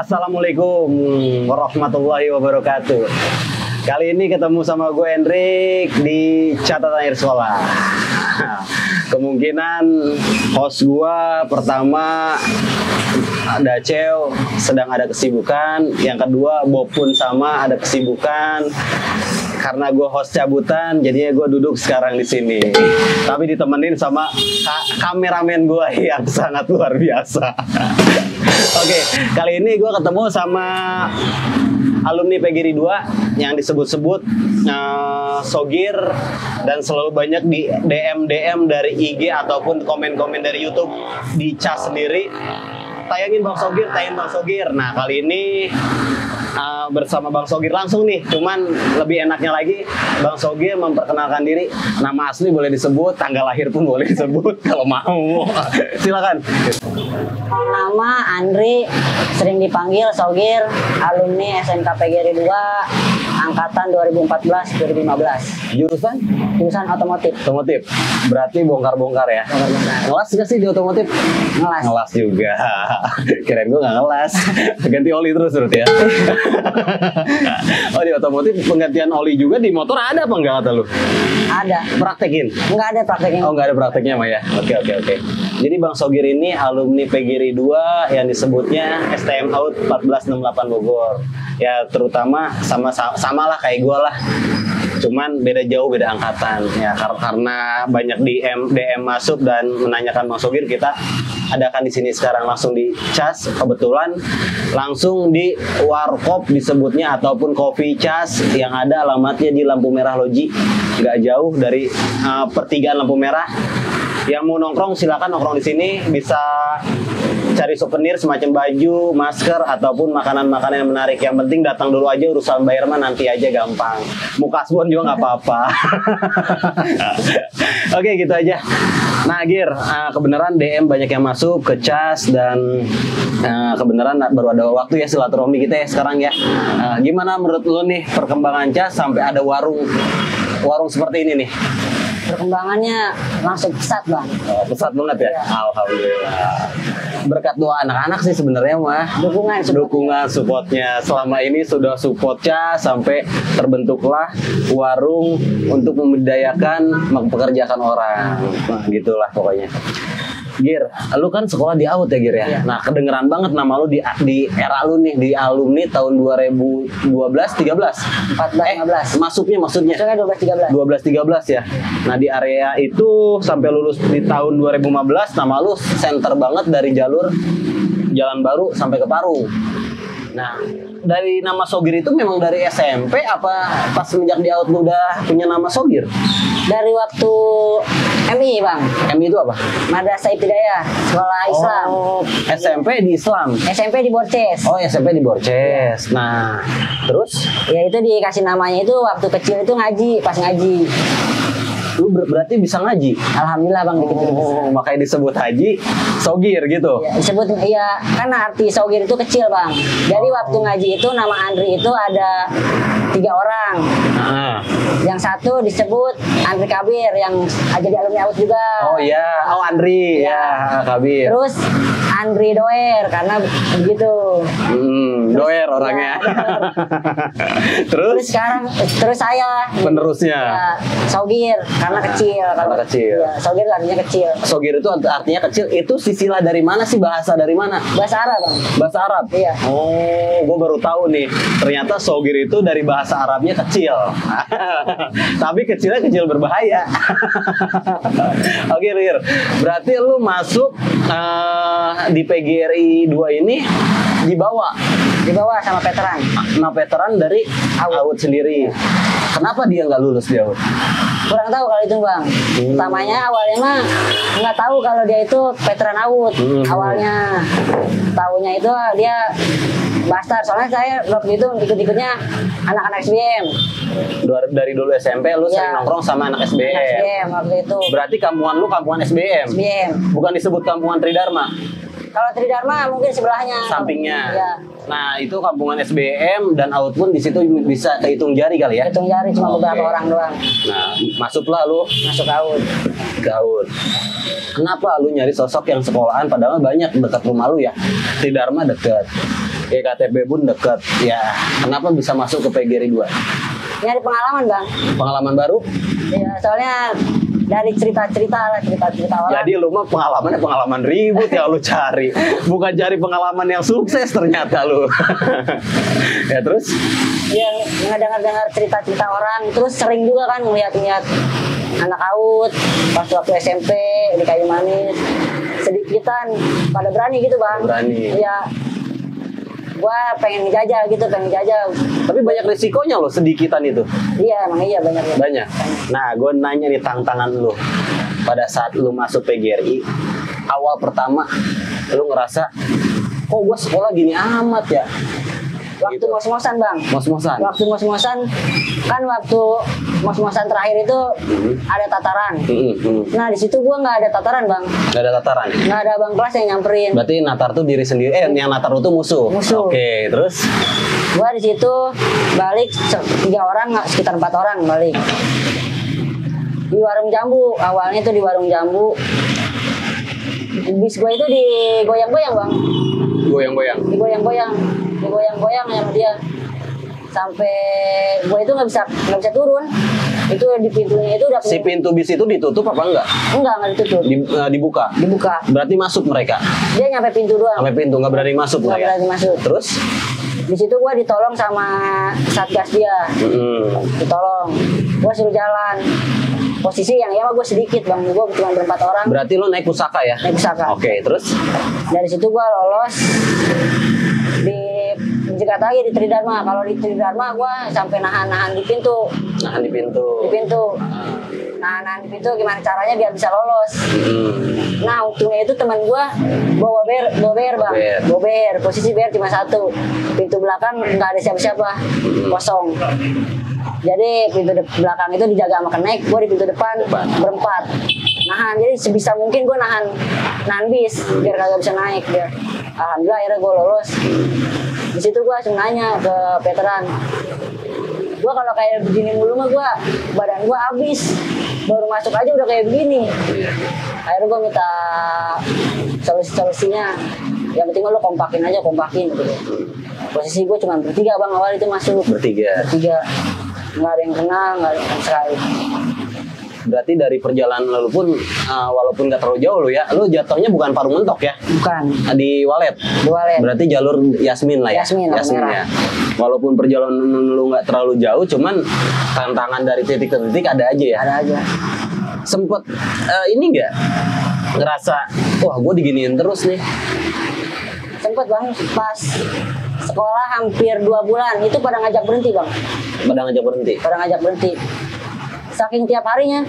Assalamualaikum warahmatullahi wabarakatuh. Kali ini ketemu sama gue Hendrik di catatan akhir sekolah. Kemungkinan host gue pertama Daceo sedang ada kesibukan, yang kedua Bob pun sama ada kesibukan. Karena gue host cabutan, jadinya gue duduk sekarang di sini. Tapi ditemenin sama kameramen gue yang sangat luar biasa. Oke, kali ini gue ketemu sama alumni PGRI 2 yang disebut-sebut Sogir, dan selalu banyak di DM dari IG ataupun komen-komen dari YouTube di CAS sendiri. Tayangin Bang Sogir, tayangin Bang Sogir. Nah, kali ini bersama Bang Sogir langsung nih. Cuman lebih enaknya lagi Bang Sogir memperkenalkan diri. Nama asli boleh disebut, tanggal lahir pun boleh disebut kalau mau. Silakan. Nama Andri, sering dipanggil Sogir, alumni SMK PGRI 2 angkatan 2014-2015. Jurusan? Jurusan otomotif. Otomotif. Berarti bongkar-bongkar ya. Bongkar-bongkar. Ngelas gak sih di otomotif? Ngelas. Ngelas juga. Kirain gue gak ngelas. Ganti oli terus berarti ya. Oh, di otomotif penggantian oli juga di motor ada apa enggak kata lu? Ada. Praktekin? Enggak ada prakteknya. Oh, nggak ada prakteknya mah ya. Oke. Jadi Bang Sogir ini alumni PGRI 2 yang disebutnya STM Out 1468 Bogor. Ya terutama sama lah kayak gue lah. Cuman beda jauh, beda angkatan ya, karena banyak DM masuk dan menanyakan Bang Sogir, kita adakan di sini sekarang langsung di CAS, kebetulan langsung di Warkop disebutnya ataupun Coffee CAS yang ada alamatnya di Lampu Merah Loji, nggak jauh dari pertigaan Lampu Merah. Yang mau nongkrong silakan nongkrong di sini, bisa cari souvenir semacam baju, masker ataupun makanan-makanan yang menarik. Yang penting datang dulu aja, urusan bayar mah nanti aja gampang. Mau kasbon juga nggak apa-apa. Oke, gitu aja. Nah, Gir, kebenaran DM banyak yang masuk ke CAS dan kebenaran baru ada waktu ya silaturahmi kita ya sekarang ya. Gimana menurut lo nih perkembangan CAS sampai ada warung seperti ini nih? Perkembangannya langsung pesat, Bang. Oh, pesat banget ya? Ya. Alhamdulillah. Berkat doa anak-anak sih sebenarnya mah. Dukungan supportnya. Selama ini sudah supportnya sampai terbentuklah warung untuk memberdayakan, mempekerjakan orang. Nah, gitulah pokoknya. Gir, lu kan sekolah di AUT ya Gir ya? Iya. Nah, kedengeran banget nama lu di era lu nih, di alumni tahun 2012-13? 14-15. Maksudnya? Maksudnya 12-13. 12-13 ya. Nah, di area itu sampai lulus di tahun 2015, nama lu center banget dari jalur Jalan Baru sampai ke Parung. Nah, dari nama Sogir itu memang dari SMP apa pas semenjak di AUT lu udah punya nama Sogir? Dari waktu MI, Bang. MI itu apa? Madrasah Ibtidaiyah, sekolah Islam. Oh, SMP di Islam. SMP di Borces. Oh, SMP di Borces. Nah, terus? Ya itu dikasih namanya itu waktu kecil itu ngaji, pas ngaji. Lu berarti bisa ngaji? Alhamdulillah, Bang. Oh, makanya disebut Haji Sogir gitu? Ya, disebut, iya, kan arti Sogir itu kecil, Bang. Jadi waktu ngaji itu nama Andri itu ada 3 orang. Yang satu disebut Andri Kabir yang jadi alumni AUT juga. Oh iya, oh Andri ya, Kabir. Terus Andri Doer karena begitu. Doer orangnya. Ya, Terus terus saya penerusnya. ya, Sogir karena kecil. Karena kecil. Ya, Sogir artinya kecil. Sogir itu artinya kecil. Itu sisilah dari mana sih, bahasa dari mana? Bahasa Arab, Bang. Bahasa Arab? Iya. Oh, gue baru tahu nih. Ternyata Sogir itu dari bahasa Arabnya kecil. Tapi kecilnya kecil berbahaya. Oke, Lir. Berarti lu masuk di PGRI 2 ini dibawa sama veteran. Nah, veteran dari AUT sendiri. Kenapa dia nggak lulus di AUT? Kurang tahu kalau itu, Bang. Pertamanya awalnya mah nggak tahu kalau dia itu veteran AUT. Awalnya tahunya itu dia Bastard. Soalnya saya waktu itu ikut-ikutnya anak-anak SBM. Dari dulu SMP lu sering nongkrong sama anak SBM. Anak SBM waktu itu. Berarti kampungan lu kampungan SBM. SBM. Bukan disebut kampungan Tridharma. Kalau Tridharma mungkin sebelahnya. Sampingnya. Ya. Nah, itu kampungan SBM dan AUT pun di situ bisa kehitung jari kali ya. Hitung jari cuma beberapa orang doang. Nah, masuklah lu Masuk AUT. ke AUT. Kenapa lu nyari sosok yang sekolahan padahal banyak dekat rumah lu ya? Tridharma dekat. KTP pun deket. Ya, kenapa bisa masuk ke PGRI 2? Nyari pengalaman bang. Pengalaman baru? Ya soalnya dari cerita-cerita orang. Jadi lu mah pengalaman ribut yang lu cari, bukan cari pengalaman yang sukses ternyata lu. Ya terus? Yang ngedengar cerita-cerita orang, terus sering juga kan ngeliat-ngeliat anak AUD pas waktu SMP di Kayu Manis, sedikitan pada berani gitu bang. Berani. Ya, gua pengen ngejajal gitu, Tapi banyak risikonya loh sedikitan itu. Iya, emang iya banyak. Banyak. Nah, gue nanya nih tantangan lu pada saat lu masuk PGRI, awal pertama lu ngerasa, kok gue sekolah gini amat ya? Waktu Gitu. mos-mosan bang. Mos-mosan. Waktu mos-mosan kan waktu mos-mosan terakhir itu ada tataran. Nah di situ gua nggak ada tataran bang. Gak ada tataran. Nggak ada abang kelas yang nyamperin. Berarti natar tuh diri sendiri. Yang natar lu tuh musuh. Musuh. Oke, terus? Gua di situ balik 3 orang, sekitar 4 orang balik. Di warung jambu, awalnya tuh di warung jambu. Bis gua itu digoyang-goyang bang. Goyang-goyang. Digoyang-goyang sama dia. Sampai gua itu nggak bisa turun. Itu di pintunya itu udah Si pintu bis itu ditutup apa enggak? nggak ditutup. Dibuka. Dibuka. Berarti masuk mereka. Dia nyampe pintu doang. Sampai pintu nggak berani masuk Nggak lah ya. berani masuk. Terus? Di situ gua ditolong sama satgas dia. Ditolong. Gua suruh jalan. Posisi yang mah gue sedikit bang, gue cuma ber4 orang. Berarti lo naik pusaka ya? Naik pusaka. Oke, terus? Dari situ gue lolos dijegat lagi di Tridharma. Kalau di Tridharma gue sampai nahan di pintu. Nahan di pintu. Nahan di pintu gimana caranya biar bisa lolos. Nah untungnya itu teman gue bawa ber bang. Bober. Posisi ber cuma 1. Pintu belakang nggak ada siapa-siapa, kosong. Jadi pintu belakang itu dijaga sama kenek, gue di pintu depan ber4. Nahan, jadi sebisa mungkin gue nahan bis biar kagak bisa naik dia. Alhamdulillah akhirnya gue lolos. Di situ gue langsung nanya ke veteran, gue kalau kayak begini mulu mah badan gue habis, baru masuk aja udah kayak begini. Akhirnya gue minta solusinya, yang penting lo kompakin gitu. Posisi gue cuma ber3 bang awal itu masuk. Bertiga. Nggak ada yang kenal, nggak ada yang sekali. Berarti dari perjalanan lu pun walaupun nggak terlalu jauh lu ya, lu jatuhnya bukan Parung Mentok ya? Bukan. Di Walet. Berarti jalur Yasmin lah ya. Yasmin ya. Walaupun perjalanan lu nggak terlalu jauh, cuman tantangan dari titik ke titik ada aja ya. Ada aja. Sempet ini nggak ngerasa, wah gue diginiin terus nih? Sempet bang, pas sekolah hampir 2 bulan itu pada ngajak berhenti bang. Pada ngajak berhenti. Saking tiap harinya,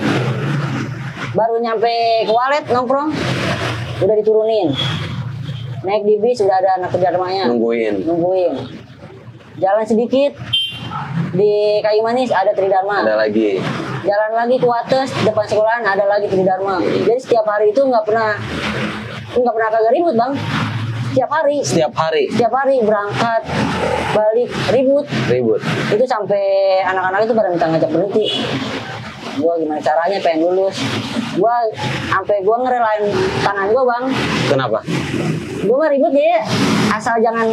baru nyampe ke Walet nongkrong, udah diturunin. Naik di bis udah ada anak Tridharmanya. Nungguin. Jalan sedikit di Kayu Manis ada Tridharma. Ada lagi. Jalan lagi ke Wates depan sekolahan ada lagi Tridharma. Jadi setiap hari itu nggak pernah kagak ribut bang. Setiap hari berangkat balik ribut. Itu sampai anak-anak itu pada minta ngajak berhenti. Gue gimana caranya pengen lulus. Gue ngerelain tangan gue bang. Kenapa? Gue mah ribut deh, asal jangan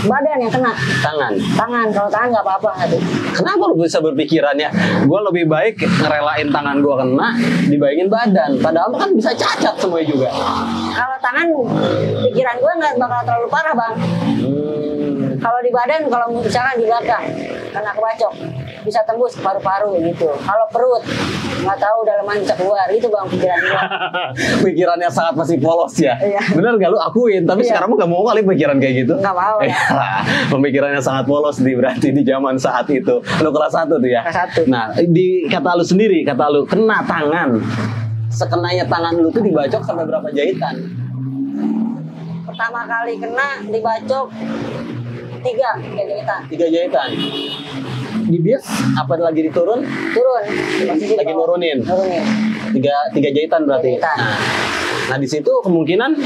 badan yang kena. Tangan, kalau tangan nggak apa-apa. Kenapa lu bisa berpikirannya gue lebih baik ngerelain tangan gue kena dibandingin badan? Padahal kan bisa cacat semuanya juga. Kalau tangan, pikiran gue nggak bakal terlalu parah bang. Kalau di badan, kalau misalkan di belakang kena kebacok, bisa tembus ke paru-paru gitu. Kalau perut, nggak tahu dalaman bisa keluar. Itu bang pikiran gue. Pikirannya sangat masih polos ya. Iya. Bener gak lu akuin? Tapi sekarang mah gak mau kali pikiran kayak gitu. Nggak mau. Pemikirannya sangat polos berarti di zaman saat itu. Lu kelas 1 tuh ya? Kelas 1. Nah, di kata lu sendiri, kena tangan. Sekenanya tangan lu tuh dibacok sampai berapa jahitan? Pertama kali kena dibacok 3 jahitan. 3 jahitan. Di bis apa lagi turun lagi nurunin 3 jahitan berarti. Nah di situ kemungkinan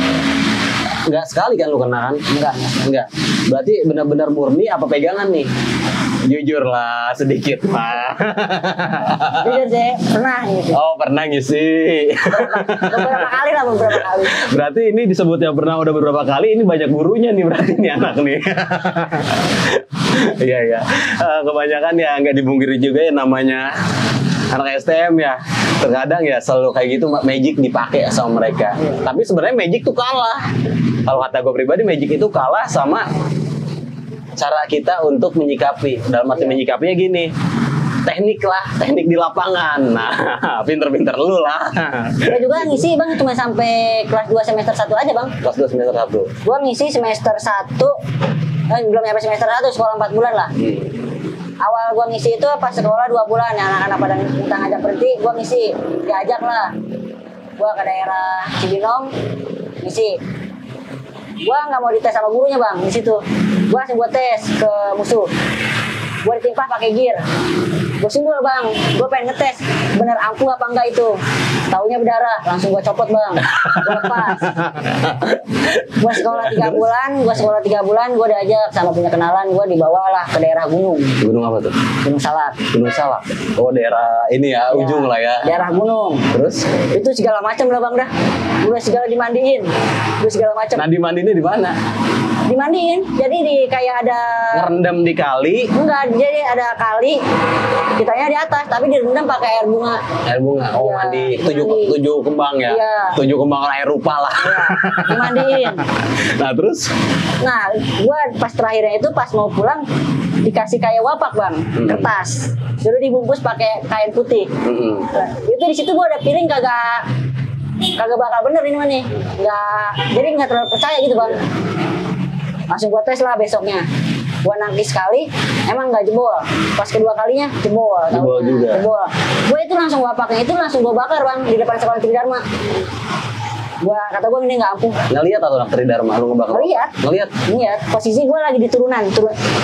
nggak sekali kan lu kena kan? Enggak. Berarti benar-benar murni apa pegangan nih? Jujur lah sedikit mah. Jujur sih, pernah gitu. Oh pernah ngisi. Beberapa kali lah, beberapa kali. Berarti ini disebutnya pernah udah beberapa kali. Ini banyak gurunya nih berarti nih anak nih. Iya iya. Kebanyakan ya nggak dibungkiri juga ya namanya anak STM ya. Terkadang ya selalu kayak gitu magic dipakai sama mereka. Tapi sebenarnya magic tuh kalah. Kalau kata gue pribadi magic itu kalah sama cara kita untuk menyikapi. Dalam arti menyikapinya gini. Teknik lah, teknik di lapangan. Nah, pinter-pinter lu lah. Gue juga ngisi bang, cuma sampai kelas 2 semester 1 aja bang. Kelas 2 semester 1. Gue ngisi semester 1, belum nyampe semester 1, sekolah 4 bulan lah. Awal gue ngisi itu pas sekolah 2 bulan, ya anak-anak pada minta ngajak berhenti, gue ngisi, diajak lah. Gue ke daerah Cibinong, ngisi. Gue nggak mau dites sama gurunya bang, di situ. Gue langsung buat tes ke musuh. Gue ditimpa pakai gear. Gue simbol bang, gue pengen ngetes bener ampuh apa enggak itu. Taunya berdarah, langsung gue copot bang. Gue lepas. Gue sekolah 3 bulan, gue diajak sama punya kenalan, gue dibawa lah ke daerah gunung. Gunung apa tuh? Gunung Salak. Gunung Salak. Oh daerah ini ya, ujung lah ya. Daerah gunung. Terus? Itu segala macam lah bang dah. Udah segala dimandiin, udah segala macam. Nah dimandiinnya di mana? Dimandiin, jadi di kayak ada Ngerendam di kali. enggak, jadi ada kali, kitanya di atas, tapi direndam pakai air bunga. Air bunga. Oh Iya, mandi mandi. 7 kembang ya. Iya. 7 kembang air rupa lah. Ya, dimandiin. Nah terus? Nah, gua pas terakhirnya itu pas mau pulang dikasih kayak wapak bang, kertas, suruh dibungkus pakai kain putih. Nah, itu di situ gua ada feeling kagak bakal bener ini mah nih, jadi nggak terlalu percaya gitu bang. Langsung gua tes lah besoknya. Gua nangkis sekali, emang nggak jebol. Pas kedua kalinya jebol. Jebol juga. Jebol. Gua itu langsung wapaknya itu langsung gua bakar bang di depan sekolah Tridharma. Kata gua ini nggak ampuh. Ngeliat atau anak Tridharma lu ngebakar? Ngeliat. Posisi gua lagi di turunan,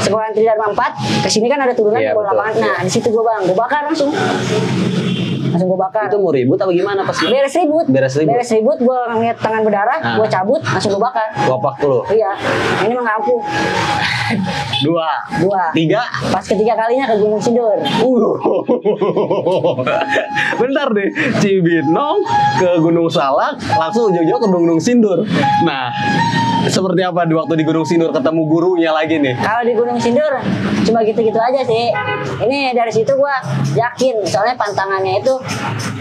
sekolah Tridharma 4. Kesini kan ada turunan Iya, gua lapangan. Nah di situ gua bang, gua bakar langsung gua bakar. Itu mau ribut apa gimana pas? Beres ribut, gua ngeliat tangan berdarah, gua cabut, langsung gua bakar. Wapak lu? Iya, ini mah nggak ampuh. 2, 3. Pas ketiga kalinya ke Gunung Sindur. Bentar deh, Cibinong ke Gunung Salak, langsung ujung-ujung ke Gunung Sindur. Nah, seperti apa di waktu di Gunung Sindur ketemu gurunya lagi nih? Kalau di Gunung Sindur cuma gitu-gitu aja sih. Ini dari situ gua yakin, soalnya pantangannya itu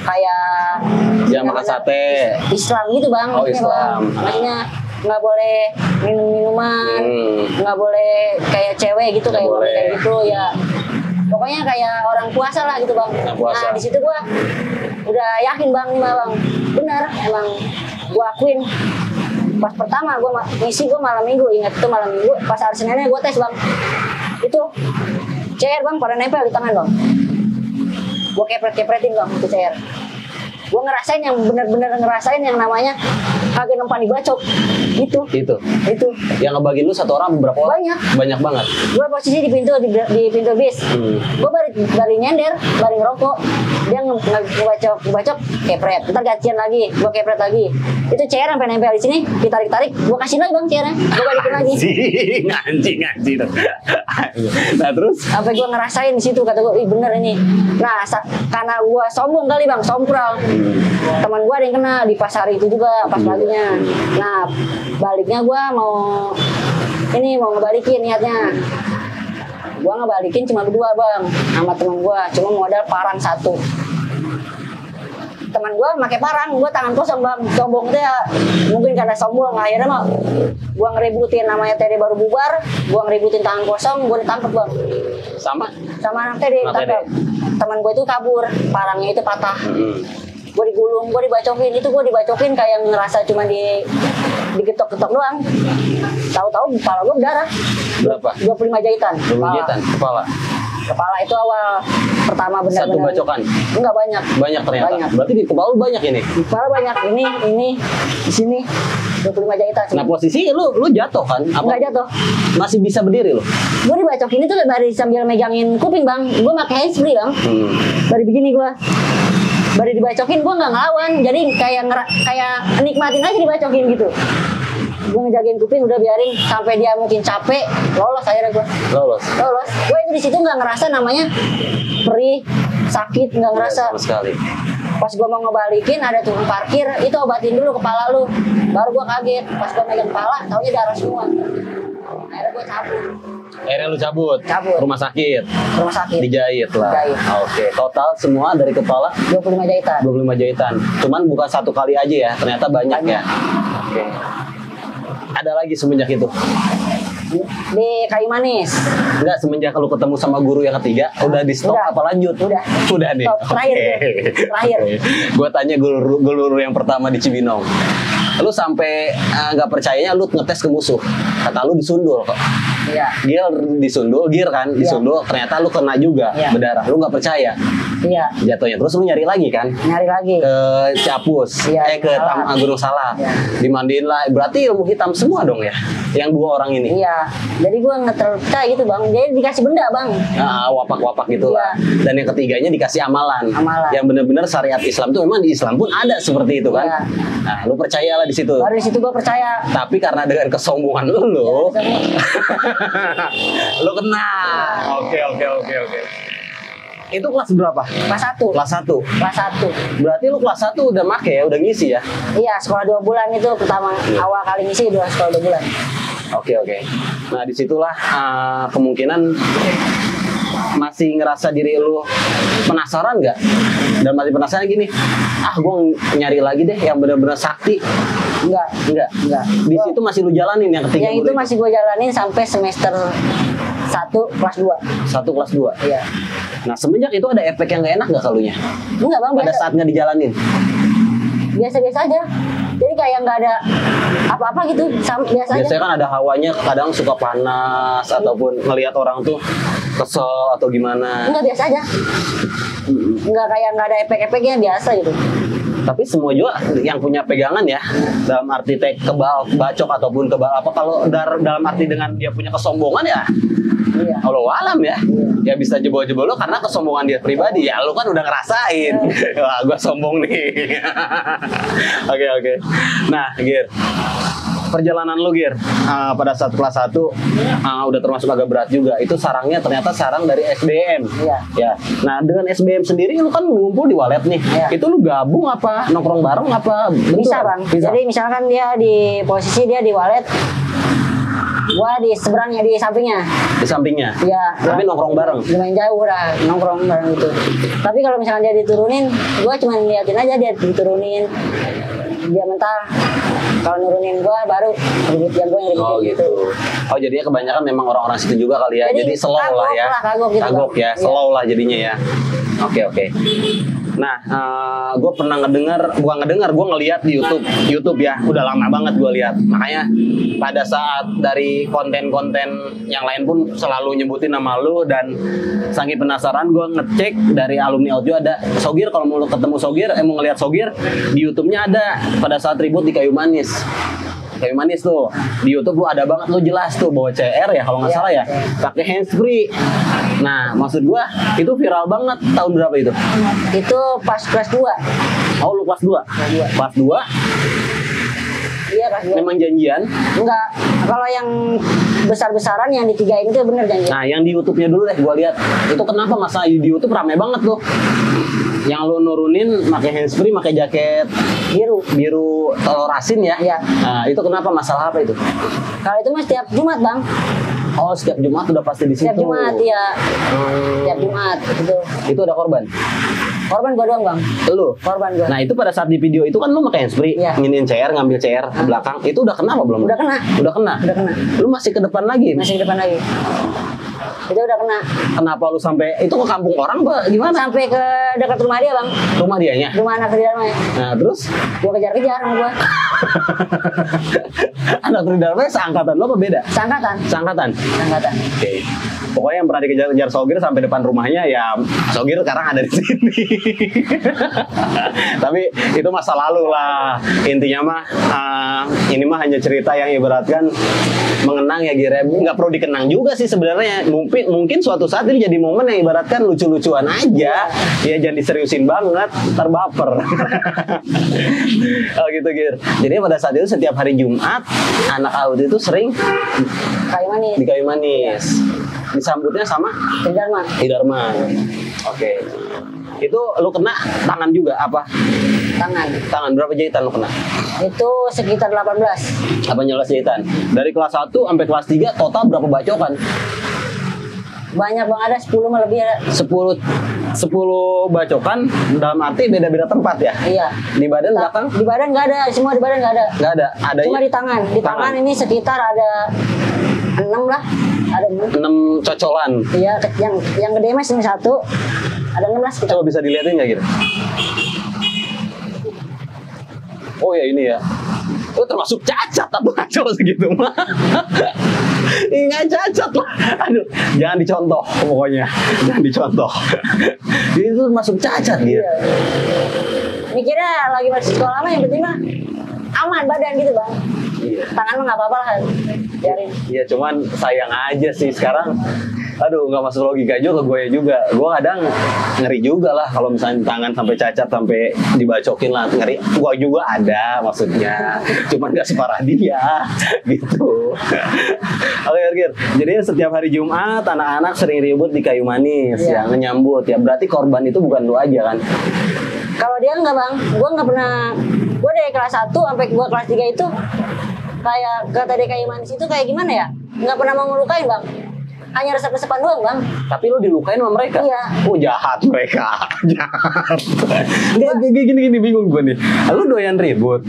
kayak Ya makan sate. Islam gitu bang. Oh, maksudnya, Islam. Bang. Maksudnya nggak boleh minuman, nggak boleh kayak cewek gitu, Nggak kayak boleh. kayak gitu ya. Pokoknya kayak orang puasa lah gitu bang. Puasa. Nah di situ gua udah yakin bang nih mah bang, benar emang gua akuin. Pas pertama gua ngisi gua malam minggu, ingat itu malam minggu. Pas hari Seninnya gua tes bang, itu CR bang pada nempel di tangan bang. Gua kepret-kepretin bang itu CR. Gua ngerasain yang bener-bener ngerasain yang namanya kagak nempan dibacok. Itu. Yang ngebagiin lu satu orang berapa orang? Banyak banget. Gue posisi di pintu bis. Gue bari nyender, bari ngerokok. Dia ngebacok kepret. Ntar gantian lagi, gue kepret lagi. Itu CR sampai nempel di sini, ditarik-tarik. Gue kasih lagi bang CR-nya. Gue balikin lagi. Anjing. Nah terus? Sampai gue ngerasain di situ, kata gue, ih bener ini. Nah karena gue sombong kali bang, sompral. Teman gue ada yang kena di pas hari itu juga, pas paginya. Nah baliknya gue mau ngebalikin niatnya. Gue ngebalikin cuma berdua bang sama teman gue, cuma modal parang 1. Teman gue pakai parang, gue tangan kosong bang. Sombong itu ya mungkin karena sombong. Akhirnya mah gue ngeributin, namanya TD baru bubar, gue ngeributin tangan kosong, gue ditangkap bang. Sama anak TD ditangkap. Teman gue itu kabur, parangnya itu patah. Gue digulung, gue dibacokin kayak ngerasa cuma digetok-getok doang. Tahu-tahu kepala gue berdarah. Berapa? 25 jahitan. 25 jahitan kepala itu awal pertama benar-benar. Satu bacokan? Enggak banyak. Banyak ternyata. Banyak. Berarti di kepala lu banyak ini? Kepala banyak, ini di sini 25 jahitan. Nah posisi lu jatuh kan? Enggak jatuh. Masih bisa berdiri lu? Gue dibacokin itu dari sambil megangin kuping bang. Gue pakai handsfree bang. Dari begini gue. Baru dibacokin gue nggak ngelawan, jadi kayak nikmatin aja dibacokin gitu. gue ngejagain kuping udah biarin sampai dia mungkin capek, lolos akhirnya gue. Lolos. Gue itu di situ nggak ngerasa namanya perih, sakit, nggak ngerasa. Sama sekali. Pas gue mau ngebalikin ada tukang parkir, itu obatin dulu kepala lu. Baru gue kaget, pas gue megang kepala, taunya darah semua. Akhirnya gue cabut. Akhirnya lu cabut. Rumah sakit. Rumah sakit. Dijahit lah. Dijahit. Oke. Total semua dari kepala 25 jahitan. 25 jahitan. Cuman bukan satu kali aja ya, ternyata banyak ya. Oke. Ada lagi semenjak itu? Di Kayu Manis. Enggak, semenjak lu ketemu sama guru yang ketiga, udah di stop Udah. apa lanjut? Udah nih. Stop. Terakhir. Terakhir. Gue tanya guru yang pertama di Cibinong. Lu sampai nggak percayanya lu ngetes ke musuh. Kata lu disundul kok. Iya. Gear kan, disundul. Ternyata lu kena juga berdarah. Lu nggak percaya. Iya. Jatuhnya terus lu nyari lagi kan? Nyari lagi. Ke Ciapus, Iya, ke Salah. Gunung Salak. Iya. Dimandiin lah. Berarti ilmu hitam semua dong ya? Yang dua orang ini. Iya. Jadi gue nggak terlalu percaya gitu bang. Jadi dikasih benda bang. Wapak-wapak gitu lah. Iya. Dan yang ketiganya dikasih amalan. Amalan. Yang benar-benar syariat Islam tuh memang di Islam pun ada seperti itu kan. Iya. Nah, lu percayalah di situ. Baru di situ gue percaya. Tapi karena dengan kesombongan lu, lu kena. Oke. Itu kelas berapa? Kelas 1. Kelas 1. Kelas 1. Berarti lu kelas 1 udah make ya, udah ngisi ya? Iya, sekolah 2 bulan itu pertama awal kali ngisi sekolah 2 bulan. Oke. Nah disitulah kemungkinan masih ngerasa diri lu penasaran nggak? Dan masih penasaran gini, gue nyari lagi deh yang benar-benar sakti. Enggak. Di situ masih lu jalanin yang ketiga. Yang itu masih gue jalanin sampai semester 1 kelas 2. 1 kelas 2. Iya. Nah semenjak itu ada efek yang nggak enak nggak kalunya? Enggak bang, Pada saat nggak dijalanin? biasa-biasa aja. Jadi kayak nggak ada apa-apa gitu, biasa aja. Biasanya kan ada hawanya, kadang suka panas ataupun ngelihat orang tuh kesel atau gimana. Enggak, biasa aja. Enggak kayak nggak ada efek-efeknya, biasa gitu. Tapi semua juga yang punya pegangan ya, dalam arti kebal, bacok ataupun kebal apa, kalau dalam arti dengan dia punya kesombongan ya, Iya. Allah alam ya, ya bisa jebol-jebol lo karena kesombongan dia pribadi ya, lo kan udah ngerasain, wah gue sombong nih. Oke. Nah, Gir, perjalanan lu Gir, pada saat kelas 1 udah termasuk agak berat juga. Itu sarangnya ternyata sarang dari SBM. Iya. Ya. Nah, dengan SBM sendiri lu kan ngumpul di walet nih. Iya. Itu lu gabung apa nongkrong bareng apa? Bisa benturan? bang. Jadi misalkan dia di posisi dia di walet, gua di seberangnya, di sampingnya. Di sampingnya. Ya. Tapi nongkrong bareng. Lumayan jauh dah, nongkrong bareng gitu. Tapi kalau misalkan dia diturunin, gua cuma liatin aja dia diturunin. Dia mental. Kalau nurunin gua baru ribut gua yang ribut Oh gitu. Oh jadinya kebanyakan memang orang-orang situ juga kali ya. Jadi slow lah ya. Kagok gitu. Kagok ya, slow lah jadinya ya. Oke. Nah, gue pernah gue ngeliat di YouTube ya, udah lama banget gue lihat. Makanya pada saat dari konten-konten yang lain pun selalu nyebutin nama lu, dan saking penasaran gue ngecek dari alumni Audio ada Sogir. Kalau mau ketemu Sogir, mau ngeliat Sogir di YouTube-nya ada pada saat ribut di Kayu Manis. Kayu Manis tuh di YouTube lu ada banget, lu jelas tuh bawa CR ya kalau nggak salah ya, pakai handsfree. Nah maksud gua itu viral banget. Tahun berapa itu? Itu pas kelas 2. Oh lu kelas 2? Kelas 2? Iya kelas 2. Memang janjian? Enggak. Kalau yang besar-besaran yang ditigain itu bener janji. Nah yang di YouTube-nya dulu deh gua lihat. Itu kenapa masa di YouTube rame banget tuh? Yang lu nurunin pakai handsfree, pakai jaket biru telur asin ya? Iya. Nah itu kenapa, masalah apa itu? Kalau itu mah setiap Jumat bang. Oh setiap Jumat udah pasti di situ. Setiap Jumat ya. Setiap Jumat gitu. Itu ada korban? Korban gua doang bang. Lu? Korban gua. Nah itu pada saat di video itu kan lu pakai handsfree, Iya. nginin CR, ngambil CR ke belakang. Itu udah kena apa belum? Udah kena. Udah kena. Udah kena. Lu masih ke depan lagi? Masih di depan lagi. Itu udah kena. Kenapa lu sampai itu ke kampung orang apa gimana? Sampai ke dekat rumah dia bang. Rumah dianya. Rumah anak di dalamnya. Nah terus Gua kejar-kejar sama gua. anak di dalamnya seangkatan lu apa beda? Seangkatan. Seangkatan. Seangkatan. Oke. Pokoknya yang pernah dikejar-kejar Sogir sampai depan rumahnya ya Sogir sekarang ada di sini. Tapi itu masa lalu lah. Intinya mah ini mah hanya cerita yang ibaratkan mengenang ya Gire. Nggak perlu dikenang juga sih sebenarnya. Tapi mungkin suatu saat ini jadi momen yang ibaratkan lucu-lucuan aja. Ya jangan diseriusin banget, ntar baper. Oh gitu Gir. Jadi pada saat itu setiap hari Jumat anak Aud itu sering Kayu manis. di kayu manis. Disambutnya sama Darman. Hidarman. Oke. Itu lu kena tangan juga apa? Tangan. Tangan berapa jahitan lu kena? Itu sekitar 18. 18 jahitan. Dari kelas 1 sampai kelas 3 total berapa bacokan? Banyak bang, ada 10 mah lebih ada. 10 bacokan dalam arti beda-beda tempat ya? Iya. Di badan belakang? Di badan nggak ada, semua di badan nggak ada. Nggak ada. Adanya Cuma di tangan. Di tangan ini sekitar ada 6 lah. Ada 6 cocolan. Iya, yang gede mas ini 1. Ada 16 kita. Coba bisa dilihatin nggak gitu? Oh ya ini ya. Itu termasuk cacat atau ngaco segitu mah. Ini nggak cacat lah. Aduh, jangan dicontoh pokoknya. Jangan dicontoh. Itu termasuk cacat gitu. Iya. Mikirnya lagi masih sekolah mah yang penting mah aman badan gitu bang. Iya. Tangan mah nggak apa-apa lah. Biarin. Iya, cuman sayang aja sih sekarang. Aduh, nggak masuk logika juga ke gue juga. Gue kadang ngeri juga lah kalau misalnya tangan sampai cacat sampai dibacokin lah, ngeri. Gue juga ada maksudnya, cuman nggak separah dia gitu. Oke, Gir. Jadi setiap hari Jumat anak-anak sering ribut di kayu manis, Iya. yang nyambut ya. Berarti korban itu bukan lu aja kan? Kalau dia enggak bang, gue nggak pernah. Gue dari kelas 1 sampai gue kelas 3 itu kayak kata dia kayu manis itu kayak gimana ya? Nggak pernah mau ngelukain bang. Hanya resep-resepan doang bang. Tapi lu dilukain sama mereka? Iya. Oh jahat mereka. Jahat. Gini bingung gue nih. Lu doyan ribut.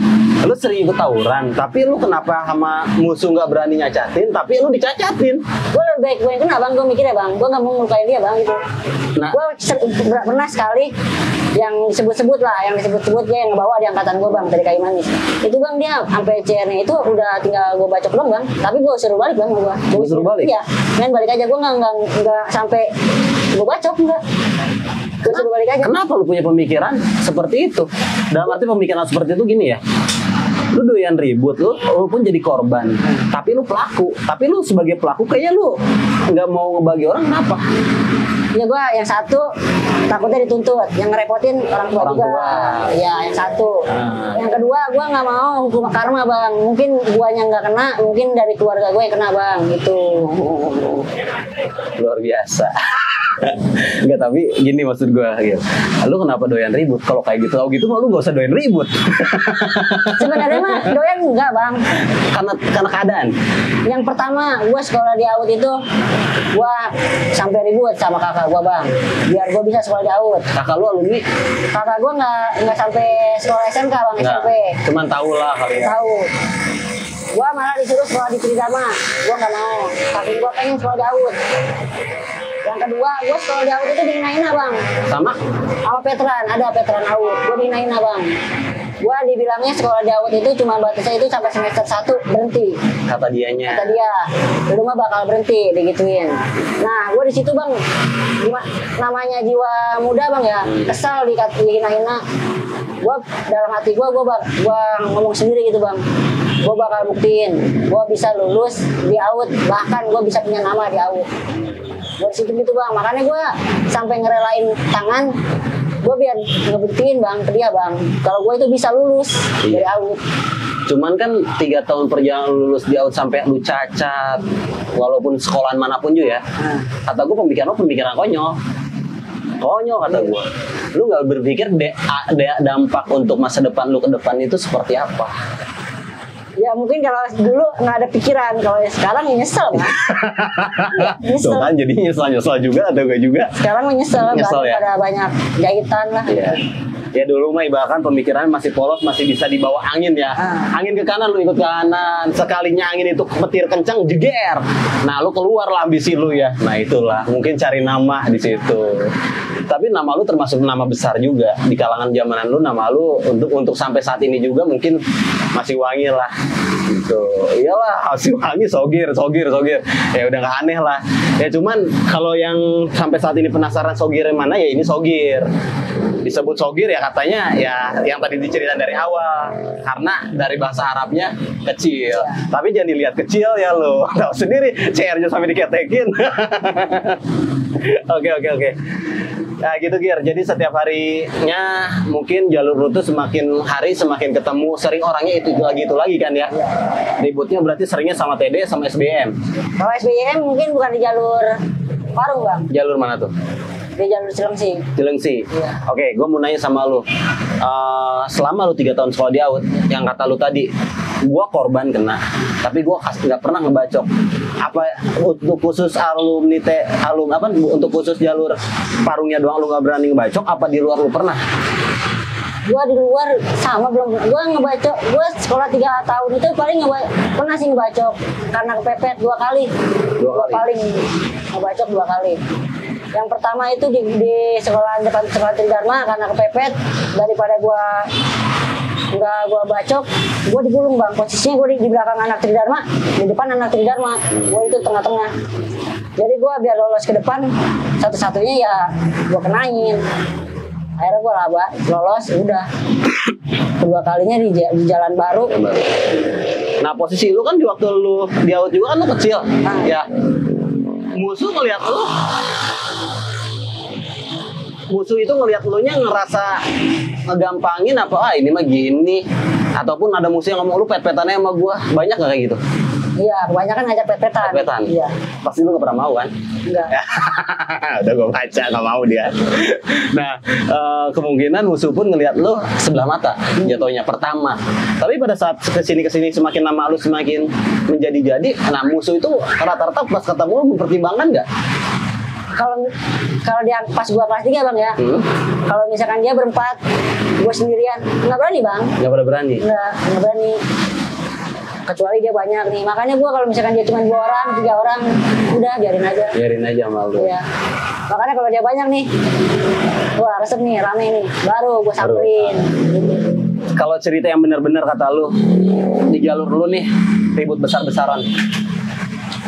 Lu sering ikut tawuran. Tapi lu kenapa sama musuh nggak berani nyacatin? Tapi lu dicacatin. Gue lebih baik gue yang kena bang. Gue mikirnya bang. Gue nggak mau ngelukain dia bang gitu. Nah. Gue pernah sekali yang disebut-sebut lah. Yang disebut-sebut dia yang ngebawa di angkatan gue bang. Dari kayu manis. Itu bang dia sampai CR-nya itu udah tinggal gue bacok doang bang. Tapi gue suruh balik bang. Gue suruh balik? Iya. Main balik aja. Gue nggak sampai gue bacok enggak. Gue suruh balik aja. Kenapa lu punya pemikiran seperti itu? Dalam arti pemikiran seperti itu gini ya. Lu doyan ribut, lu pun jadi korban. Tapi lu pelaku. Tapi lu sebagai pelaku kayaknya lu nggak mau ngebagi orang, kenapa? Ya gue yang satu takutnya dituntut, yang ngerepotin orang tua Orang juga. tua. Ya yang satu. Yang kedua gue nggak mau hukum karma bang. Mungkin guanya nggak kena, mungkin dari keluarga gue yang kena bang. Gitu. Luar biasa. Enggak, tapi gini maksud gue gitu. Lu kenapa doyan ribut? Kalau kayak gitu, gitu mah lu gak usah doyan ribut. Sebenarnya mah doyan enggak bang. Karena keadaan. Yang pertama gue sekolah di AUD itu gue sampai ribut sama kakak gue bang. Biar gue bisa sekolah di AUD. Kakak lu alumni? Kakak gue nggak sampai sekolah SMK bang. Nggak, SMP. cuman tahu lah kali ya. Tahu. Gua malah disuruh sekolah di Tridharma. Gua nggak mau. Tapi gua pengen sekolah di AUD. Yang kedua, gua sekolah di AUD itu di Inaina bang. Sama? Sama veteran, ada veteran AUD. Gua di Inaina bang. Gua dibilangnya sekolah di AUD itu cuma batasnya itu sampai semester 1 berhenti. Kata dianya. Kata dia, lu mah bakal berhenti digituin. Nah, gua di situ bang, namanya jiwa muda bang ya, kesal dihina-hina. Gua dalam hati gua ngomong sendiri gitu bang. Gue bakal buktiin, gue bisa lulus di AUD, bahkan gue bisa punya nama di AUD. Gue disitu gitu bang, makanya gue sampai ngerelain tangan, gue biar ngebuktiin bang ke dia bang, kalau gue itu bisa lulus dari AUD. Cuman kan 3 tahun perjalanan lulus di AUD sampai lu cacat, walaupun sekolahan manapun juga ya. Kata gue pemikiran konyol. Konyol kata gue. Lu nggak berpikir dampak untuk masa depan lu ke depan itu seperti apa? Ya mungkin kalau dulu nggak ada pikiran, kalau sekarang ya nyesel kan. Tuh kan jadi nyesel juga atau enggak juga? Sekarang menyesal, ya? ada banyak jahitan lah. Iya. Ya dulu mah bahkan pemikiran masih polos, masih bisa dibawa angin ya. Angin ke kanan lu ikut ke kanan. Sekalinya angin itu petir kencang jeger. Nah, lu keluar lah ambisi lu ya. Nah, itulah mungkin cari nama di situ. Tapi nama lu termasuk nama besar juga di kalangan zamanan lu. Nama lu untuk sampai saat ini juga mungkin masih wangi lah Gitu. Iyalah, si wangi sogir. Ya udah nggak aneh lah. Ya cuman kalau yang sampai saat ini penasaran sogirnya mana, ya ini sogir. Disebut sogir ya katanya ya yang tadi diceritain dari awal. Karena dari bahasa Arabnya kecil. Tapi jangan dilihat kecil ya lo. Tahu sendiri CR-nya sampai diketekin. Oke. Nah gitu Gir, jadi setiap harinya mungkin jalur lu tuh semakin hari semakin ketemu, sering orangnya itu lagi kan ya. Ributnya berarti seringnya sama TD sama SBM. Kalau SBM mungkin bukan di jalur Parung bang, Jalur mana tuh? di jalur Cilengsi. Cilengsi. Iya. Oke, gue mau nanya sama lu. Selama lu 3 tahun sekolah di AUD, yang kata lu tadi, gue korban kena, tapi gue nggak pernah ngebacok. Apa untuk khusus untuk khusus jalur Parungnya doang lu nggak berani ngebacok? Apa di luar lu pernah? Gua di luar sama belum, gua ngebacok. Gua sekolah 3 tahun itu paling pernah sih ngebacok karena kepepet 2 kali. Paling ngebacok 2 kali. Yang pertama itu di sekolah depan sekolah Tridharma karena kepepet, daripada gua nggak gua bacok, gua digulung bang. Posisinya gua di belakang anak Tridharma, di depan anak Tridharma, gua itu tengah-tengah. Jadi gua biar lolos ke depan, satu-satunya ya gua kenain. Akhirnya gue lolos, udah. Kedua kalinya di jalan baru. Nah posisi lu kan di waktu lu di AUD juga kan lu kecil. Ya. Musuh itu ngelihat lu nya ngerasa ngegampangin apa ini mah gini, ataupun ada musuh yang ngomong lu pet-petannya sama gua. Banyak gak kayak gitu? Iya, kebanyakan ngajak pet-petan. Iya. Pasti lu gak pernah mau kan? Enggak. Udah gue baca, gak mau dia. Nah, kemungkinan musuh pun ngelihat lu sebelah mata jatuhnya pertama. Tapi pada saat kesini semakin lama lu semakin menjadi-jadi. Nah, musuh itu rata-rata pas ketemu lu mempertimbangkan nggak? Kalau dia pas gua kelas 3 bang ya, kalau misalkan dia berempat, gua sendirian, nggak berani bang. Nggak berani. Nggak berani. Kecuali dia banyak nih, makanya gua kalau misalkan dia cuma 2 orang, 3 orang, udah biarin aja malu. Iya. Makanya kalau dia banyak nih, wah resep nih, rame nih, baru gua samperin. Kalau cerita yang benar-benar kata lu di jalur lu nih ribut besar-besaran,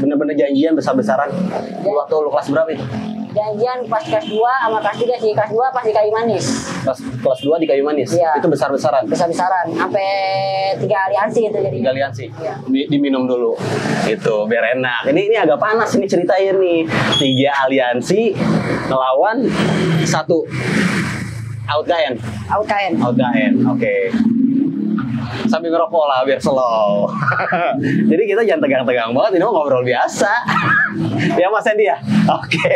bener-bener janjian besar-besaran. Waktu lu kelas berapa itu? Janjian pas kelas 2 sama kelas 3 sih. Kelas 2 pas di Kayu Manis. Kelas 2 di Kayu Manis? Iya. Itu besar-besaran? Besar-besaran. Sampai 3 aliansi itu jadi. 3 aliansi? Iya. Diminum dulu. Itu biar enak. Ini agak panas ini ceritanya nih. 3 aliansi ngelawan 1 AUD KN? AUD KN. AUD KN, oke. Sambil ngerokok lah biar slow. Jadi kita jangan tegang-tegang banget, ini mau ngobrol biasa. Ya Mas Hendy ya? Oke.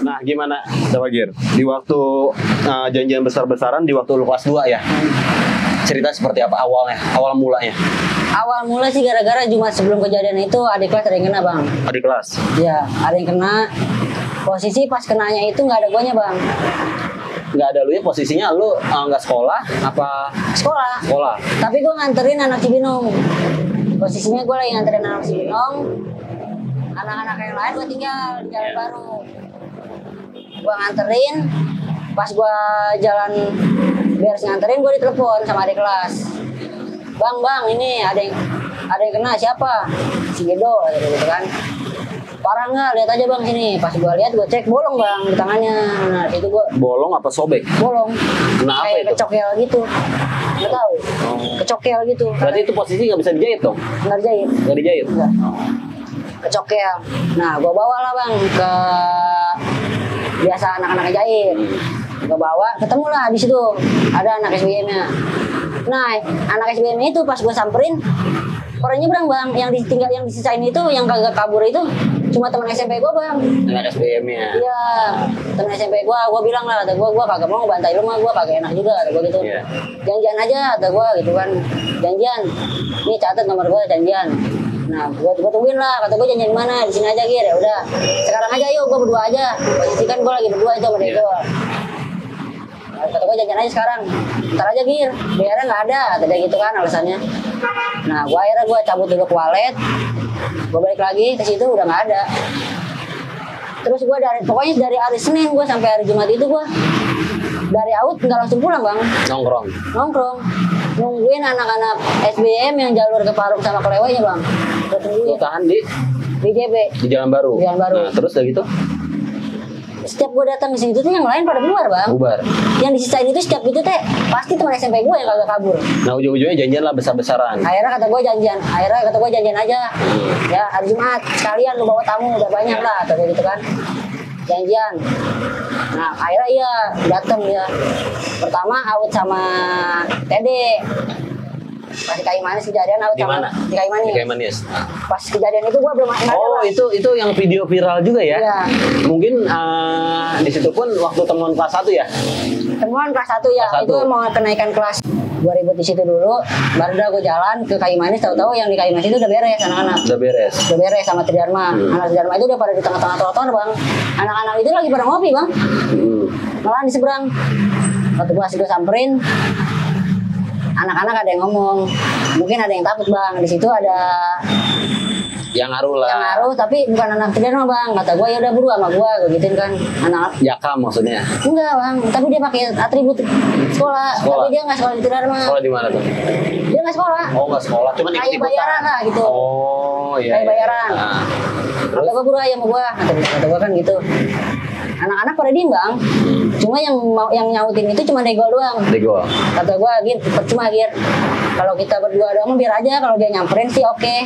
Nah gimana Coba Gir? Di waktu janjian besar-besaran di waktu lu kelas 2 ya? Cerita seperti apa awal mulanya? Awal mula sih gara-gara Jumat sebelum kejadian itu adik kelas ada yang kena bang. Adik kelas? Iya, ada yang kena. Posisi pas kenanya itu nggak ada guanya bang. Nggak ada lu ya, posisinya lu nggak sekolah apa? Sekolah. Tapi gue nganterin anak Cibinong. Posisinya gue lagi nganterin anak Cibinong. Anak-anak yang lain gue tinggal di jalan baru. Gue nganterin. Pas gue jalan beres nganterin, gue ditelepon sama adik kelas. Bang, ini ada yang kena, siapa? Si Gedo, gitu kan. Parah nggak? Lihat aja bang sini. Pas gue lihat, gue cek bolong bang di tangannya. Nah itu gue. Bolong apa sobek? Bolong. Kenapa kayak itu? Kecokel gitu. Nggak tahu. Kecokel gitu. Berarti itu posisi nggak bisa dijahit dong? Nggak dijahit. Nggak dijahit? Nggak. Kecokel. Nah gue bawa lah bang ke biasa anak-anak jahit. Gue bawa, ketemu lah di situ. Ada anak SBM-nya. Nah, anak SBM itu pas gue samperin, orangnya nyebrang bang. Yang disisain itu, yang kagak kabur itu, cuma teman SMP gue bang. Anak SBM-nya? Iya, teman SMP gue bilang lah, kata gue kagak mau ngebantai lu mah, gue kagak enak juga, kata gue gitu. Yeah. Janjian aja, kata gue gitu kan. Janjian, nih catat nomor gue, janjian. Nah, gue tungguin lah, kata gue janjian di mana? Di sini aja Gir, ya udah. Sekarang aja yuk, gue berdua aja. Posisi kan gue lagi berdua itu sama dia. Kata gue janjian aja sekarang, ntar aja Gir, biarnya nggak ada, kata dia gitu kan alasannya. Nah, gue akhirnya gue cabut dulu ke walet, gue balik lagi ke situ udah nggak ada. Terus gue pokoknya dari hari Senin gue sampai hari Jumat itu gue dari out nggak langsung pulang bang. Nongkrong. Nungguin anak-anak SBM yang jalur ke Parung sama ke Lewanya bang. Lu tahan di JB. Di Jalan Baru. Nah, terus udah gitu? Setiap gue datang ke situ tuh yang lain pada bubar bang. Yang disisain itu setiap itu teh pasti teman SMP gue yang kagak kabur. Nah ujung-ujungnya janjian lah besar-besaran. Akhirnya kata gue janjian aja. Ya hari Jumat sekalian lu bawa tamu udah banyak lah atau gitu kan. Janjian. Nah akhirnya iya datang dia. Pertama out sama Tede. Pas di Kayu Manis kejadian out sama di Kayu Manis. Pas kejadian itu gua belum ada. Oh, itu yang video viral juga ya? Iya. Mungkin di situ pun waktu temuan kelas 1 ya? Temuan kelas 1 ya. Itu mau kenaikan kelas. Gua ribut di situ dulu, baru udah gua jalan ke Kayu Manis, tahu-tahu yang di Kayu Manis itu udah beres anak-anak. Udah beres sama Tridarma. Anak Tridarma itu udah pada di tengah-tengah trotoar, Bang. Anak-anak itu lagi pada ngopi, Bang. Malah di seberang. Waktu gua samperin, anak-anak ada yang ngomong, mungkin ada yang takut bang. Di situ ada yang ngaruh lah. Yang ngaruh, tapi bukan anak Tridarma bang. Kata gue ya udah buru sama gue, gituin kan anak. Jakam maksudnya? Enggak bang, tapi dia pakai atribut sekolah. Tapi dia nggak sekolah di Tridarma. Sekolah di mana tuh? Dia nggak sekolah. Oh nggak sekolah, cuma kayak bayaran lah gitu. Oh iya. Kayak bayaran. Nah. Kata gue buru aja sama gue, kata gue kan gitu. Anak-anak pada diem bang, cuma yang nyautin itu cuma Degol doang. Kata gue gitu, percuma gitu. Kalau kita berdua doang biar aja, kalau dia nyamperin sih oke.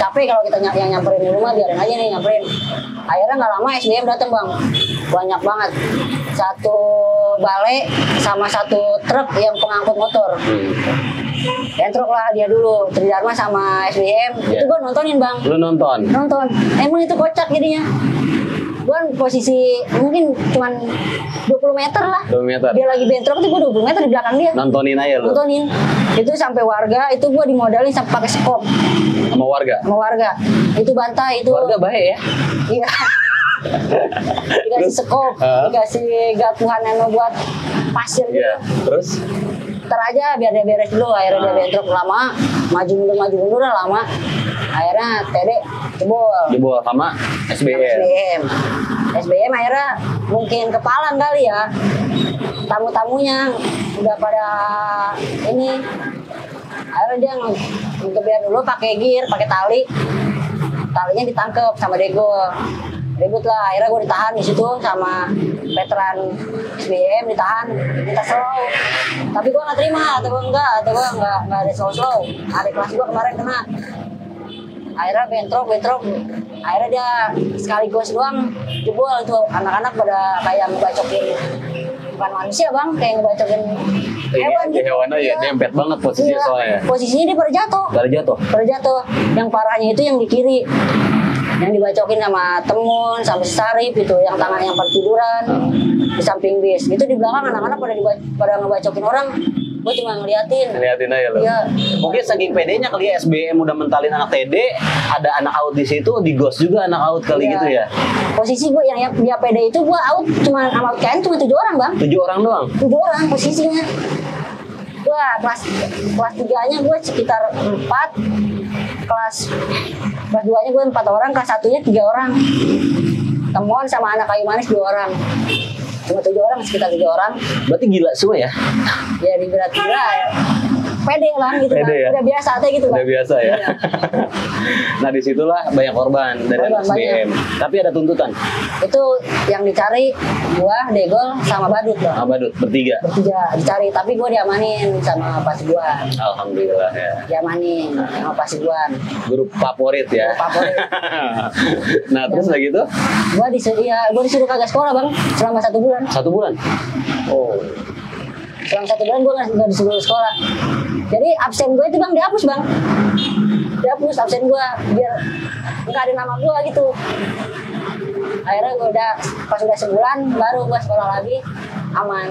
Capek kalau kita yang nyamperin di rumah, biarin aja nih nyamperin. Akhirnya nggak lama SBM datang bang, banyak banget. 1 bale sama 1 truk yang pengangkut motor. Truk lah dia dulu, Tridarma sama SBM. Itu gue nontonin bang. Lu nonton? Nonton. Emang itu kocak jadinya. Gue posisi mungkin cuman 20 meter lah. 20 meter. Dia lagi bentrok tuh gue 20 meter di belakang dia. Nontonin aja lu. Nontonin. Itu sampai warga itu gue dimodalin sampai pakai skop. Sama warga. Itu bantai itu. Warga baik ya. Iya. Dikasih skop, dikasih gatuhan yang buat pasir gitu. Terus? Ntar aja biar dia beres dulu. Akhirnya dia bentrok lama, maju mundur lah lama. Akhirnya Tede jebol sama SBM akhirnya mungkin kepalang kali ya, tamu-tamunya udah pada ini. Akhirnya dia ngegeber dulu pakai gear, pakai talinya ditangkep sama Dego. Ribut lah, akhirnya gue ditahan di situ sama veteran SBM, ditahan, minta slow. Tapi gue nggak terima, atau gue nggak ada slow. Adik kelas gue kemarin kena. Akhirnya bentrok. Akhirnya dia sekaligus doang jebol itu, anak-anak pada kayak ngebacokin, bukan manusia bang, kayak ngebacokin hewan gitu. Hewan aja, dempet banget posisinya soalnya. Posisinya dia pada jatuh. Yang parahnya itu yang di kiri, yang dibacokin sama Temun, sama Sarip itu, yang tangan yang pada tiduran di samping bis. Itu di belakang anak-anak pada ngebacokin orang. Gue cuma ngeliatin aja lo. Iya. Mungkin saking pedenya kali ya SBM udah mentalin anak TD, ada anak out di situ, di ghost juga anak out kali gitu ya. Posisi gue yang dia pede itu gue out cuma sama KN cuma 7 orang bang. 7 orang doang. 7 orang posisinya. Gue kelas 3-nya gue sekitar 4. Kelas 2-nya gue 4 orang, kelas 1-nya 3 orang. Temuan sama anak Kayu Manis 2 orang. Cuma 7 orang, sekitar 7 orang. Berarti gila semua ya? Ya diberat ya. Pede lah gitu kan. Ya? Udah biasa aja gitu kan. Udah biasa ya. Nah disitulah banyak korban dari SBM. Tapi ada tuntutan. Itu yang dicari gua, Degol, sama Badut bang. Badut bertiga dicari, tapi gua diamanin sama Pasibuan. Alhamdulillah ya. Diamanin sama Pasibuan. Grup favorit ya. Nah terus lagi gitu? Gua disuruh kagak sekolah bang selama 1 bulan. 1 bulan? Oh. Selama 1 bulan gue nggak disuruh sekolah. Jadi absen gue itu bang dihapus bang. Dihapus absen gue biar nggak ada nama gue gitu. Akhirnya gue pas udah sebulan baru gue sekolah lagi aman.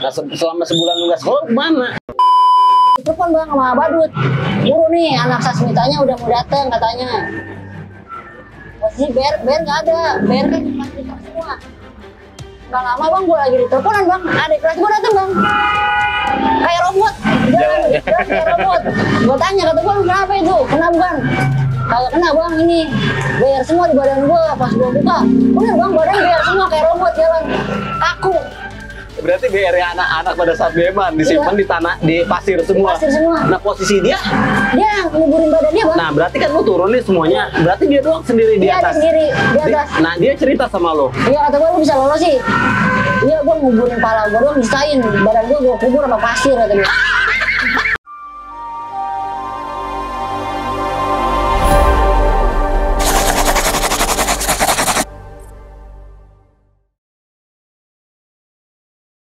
Nah selama sebulan lu nggak sekolah kemana? Telepon bang sama Badut. Guru nih anak Sasmitanya udah mau datang katanya. Posisi Ber nggak ada. Ber kan masih semua. Gak lama bang, gue lagi di teleponan bang, adik kelas gue dateng bang, kayak robot, jalan kayak robot. Gue tanya, kata gue kenapa itu, kena bukan? Kagak kena bang, ini bayar semua di badan gue, pas gue buka, bener bang, badan bayar semua kayak robot jalan, kaku. Berarti BR anak-anak pada saat beman disimpan di tanah, di pasir semua. Pasir semua. Nah posisi dia, Dia nguburin badan dia, Bang. nah berarti kan lu turun nih semuanya. Berarti dia doang sendiri di Dia ada atas. sendiri di atas. Nah dia cerita sama lo. Iya, kata gue lu bisa lolos sih. Iya, gue nguburin pala gue doang, distain badan gue kubur sama pasir kata dia.